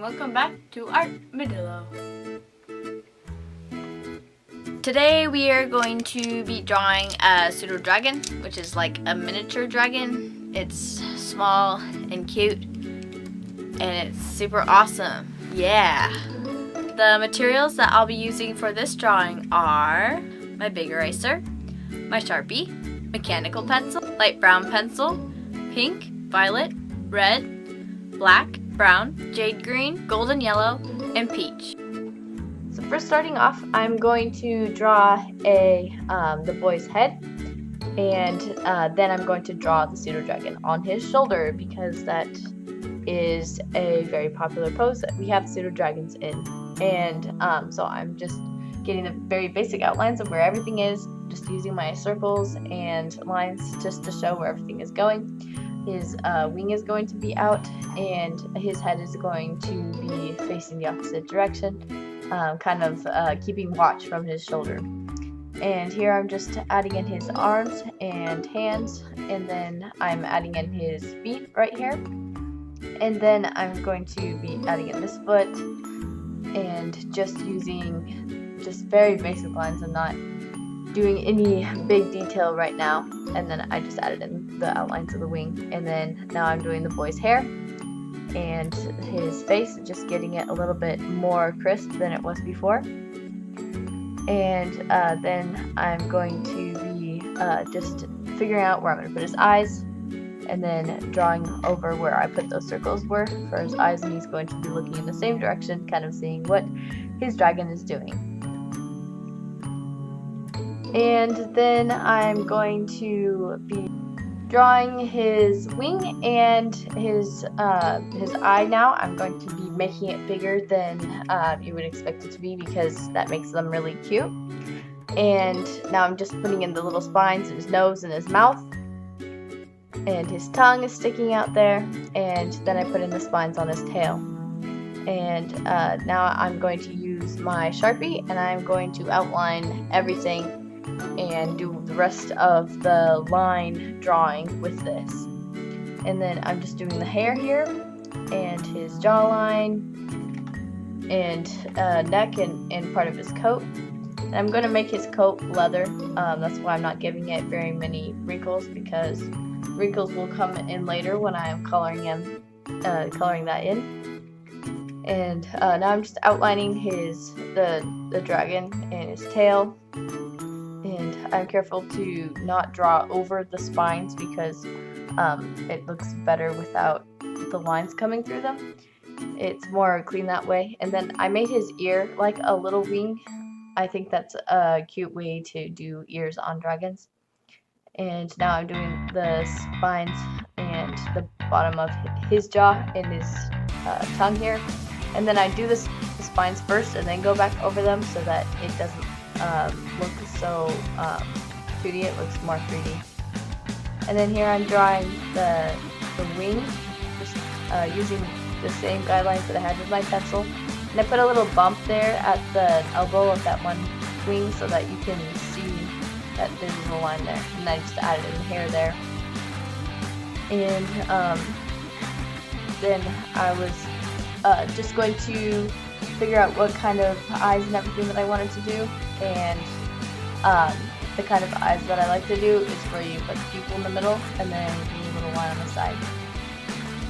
welcome back to Armadillo. Today we are going to be drawing a pseudo dragon, which is like a miniature dragon. It's small and cute, and it's super awesome. Yeah! The materials that I'll be using for this drawing are my big eraser, my Sharpie, mechanical pencil, light brown pencil, pink, violet, red, black, brown, jade green, golden yellow, and peach. So first, starting off, I'm going to draw the boy's head, and then I'm going to draw the pseudo dragon on his shoulder because that is a very popular pose that we have pseudo dragons in. And so I'm just getting the very basic outlines of where everything is, just using my circles and lines just to show where everything is going. His wing is going to be out, and his head is going to be facing the opposite direction, kind of keeping watch from his shoulder. And here I'm just adding in his arms and hands, and then I'm adding in his feet right here. And then I'm going to be adding in this foot, and just using just very basic lines. I'm not doing any big detail right now. And then I just added in the outlines of the wing. And then now I'm doing the boy's hair and his face, just getting it a little bit more crisp than it was before. And then I'm going to be just figuring out where I'm going to put his eyes, and then drawing over where I put those circles were for his eyes, and he's going to be looking in the same direction, kind of seeing what his dragon is doing. And then I'm going to be drawing his wing and his eye now. I'm going to be making it bigger than you would expect it to be because that makes them really cute. And now I'm just putting in the little spines in his nose and his mouth. And his tongue is sticking out there, and then I put in the spines on his tail. And now I'm going to use my Sharpie, and I'm going to outline everything and do the rest of the line drawing with this. And then I'm just doing the hair here, and his jawline, and neck, and part of his coat. And I'm going to make his coat leather. That's why I'm not giving it very many wrinkles, because wrinkles will come in later when I am coloring that in. And now I'm just outlining the dragon and his tail. And I'm careful to not draw over the spines because it looks better without the lines coming through them. It's more clean that way. And then I made his ear like a little wing. I think that's a cute way to do ears on dragons. And now I'm doing the spines and the bottom of his jaw and his tongue here. And then I do the spines first and then go back over them so that it doesn't look so 2D, it looks more 3D. And then here I'm drawing the wing, just using the same guidelines that I had with my pencil. And I put a little bump there at the elbow of that one wing so that you can see that there's a line there. And I just added in the hair there. And then I was just going to figure out what kind of eyes and everything that I wanted to do. And the kind of eyes that I like to do is where you put the pupil in the middle and then do a little line on the side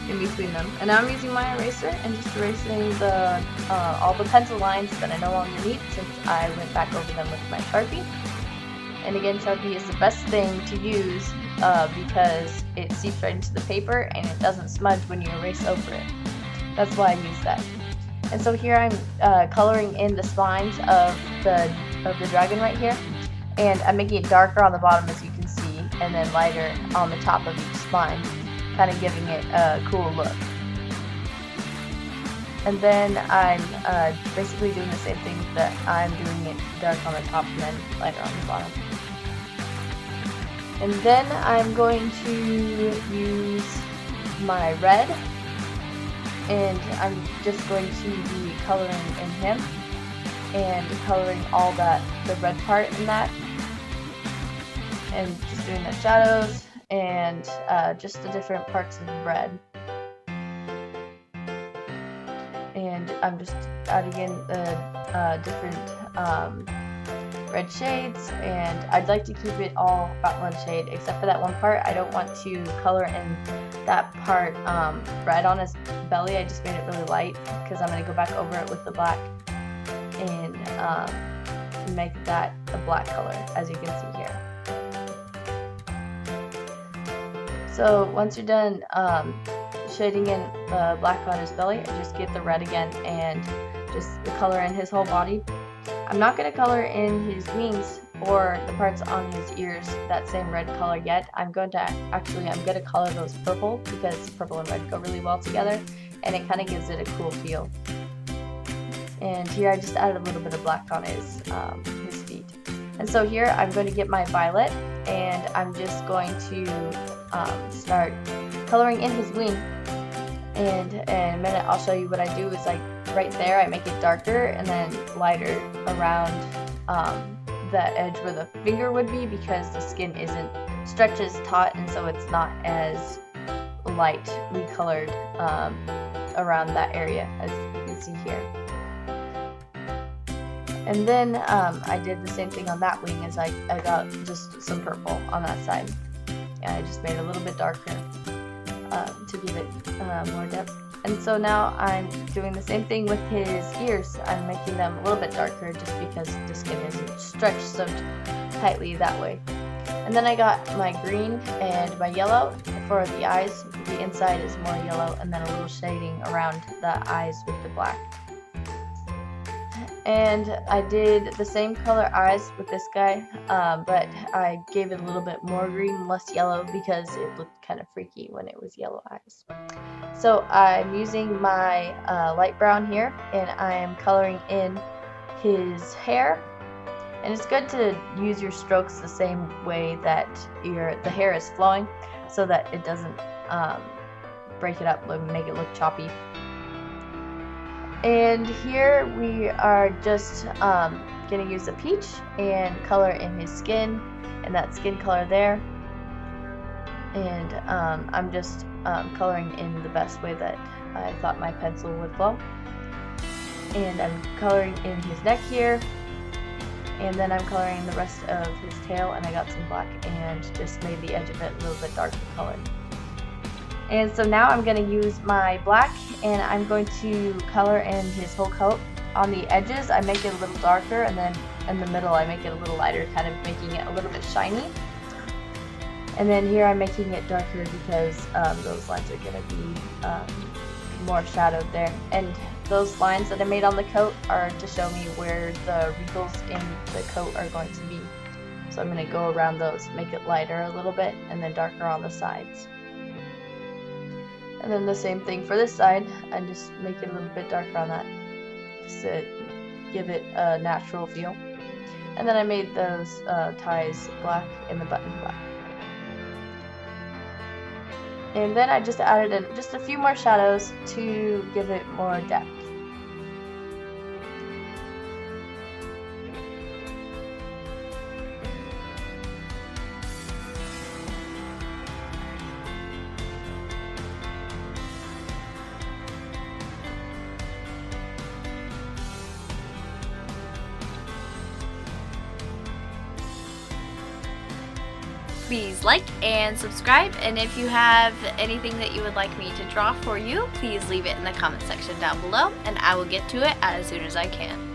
in between them. And now I'm using my eraser and just erasing all the pencil lines that I no longer need since I went back over them with my Sharpie. And again, Sharpie is the best thing to use because it seeps right into the paper and it doesn't smudge when you erase over it. That's why I use that. And so here I'm coloring in the spines of the dragon right here, and I'm making it darker on the bottom as you can see, and then lighter on the top of each spine, kind of giving it a cool look. And then I'm basically doing the same thing that I'm doing it dark on the top and then lighter on the bottom. And then I'm going to use my red, and I'm just going to be coloring in him and coloring all the red part in that, and just doing the shadows and just the different parts of the red. And and I'm just adding in the different red shades, and I'd like to keep it all about one shade except for that one part. I don't want to color in that part red on his belly. I just made it really light because I'm going to go back over it with the black and make that a black color, as you can see here. So once you're done shading in the black on his belly, just get the red again and just color in his whole body. I'm not going to color in his wings or the parts on his ears that same red color yet. I'm going to color those purple because purple and red go really well together, and it kind of gives it a cool feel. And here I just added a little bit of black on his feet. And so here I'm going to get my violet, and I'm just going to start coloring in his wing. And in a minute I'll show you what I do is, like, right there I make it darker and then lighter around the edge where the finger would be, because the skin isn't stretched as taut, and so it's not as lightly colored around that area, as you can see here. And then I did the same thing on that wing, as I got just some purple on that side, and I just made it a little bit darker to give it more depth. And so now I'm doing the same thing with his ears. I'm making them a little bit darker just because the skin isn't stretched so tightly that way. And then I got my green and my yellow for the eyes. The inside is more yellow, and then a little shading around the eyes with the black. And I did the same color eyes with this guy, but I gave it a little bit more green, less yellow, because it looked kind of freaky when it was yellow eyes. So I'm using my light brown here, and I'm coloring in his hair. And it's good to use your strokes the same way that the hair is flowing, so that it doesn't break it up and make it look choppy. And here we are just going to use a peach and color in his skin, and that skin color there. And I'm just coloring in the best way that I thought my pencil would flow. And I'm coloring in his neck here, and then I'm coloring the rest of his tail, and I got some black and just made the edge of it a little bit darker colored. And so now I'm going to use my black, and I'm going to color in his whole coat. On the edges I make it a little darker, and then in the middle I make it a little lighter, kind of making it a little bit shiny. And then here I'm making it darker because those lines are going to be more shadowed there. And those lines that I made on the coat are to show me where the wrinkles in the coat are going to be. So I'm going to go around those, make it lighter a little bit, and then darker on the sides. And then the same thing for this side, I just make it a little bit darker on that, just to give it a natural feel. And then I made those ties black and the button black. And then I just added in just a few more shadows to give it more depth. Please like and subscribe, and if you have anything that you would like me to draw for you, please leave it in the comment section down below, and I will get to it as soon as I can.